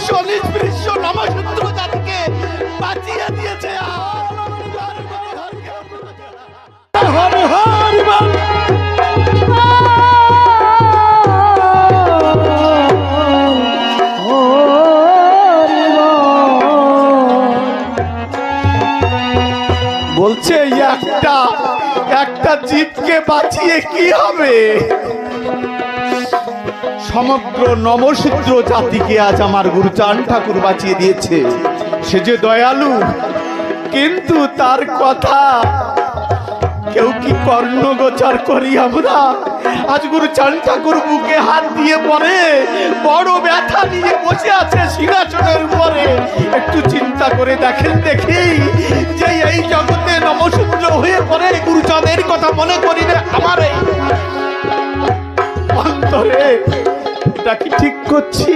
নিঃস্ব নিষ্পৃশ্য নমশূদ্র জাতিকে বাঁচিয়ে দিয়েছে। হরি হরি বল। বলছে একটা জীবকে বাঁচিয়ে কি হবে? সমগ্র নমশূদ্র জাতিকে আজ আমার গুরুচান ঠাকুর বাঁচিয়ে দিয়েছে। সে যে দয়ালু, কিন্তু তার কথা কেউ কি কর্ণগোচর করি আমরা? আজ গুরুচান ঠাকুর বুকে হাত দিয়ে পড়ে, বড় ব্যথা নিয়ে বসে আছে সিংহাসনের উপরে। একটু চিন্তা করে দেখেন দেখি, যে এই জগতে নমশূদ্র হয়ে পড়ে গুরুচাঁদের কথা মনে করি না আমার এই অন্তরে, এটা কি ঠিক করছি?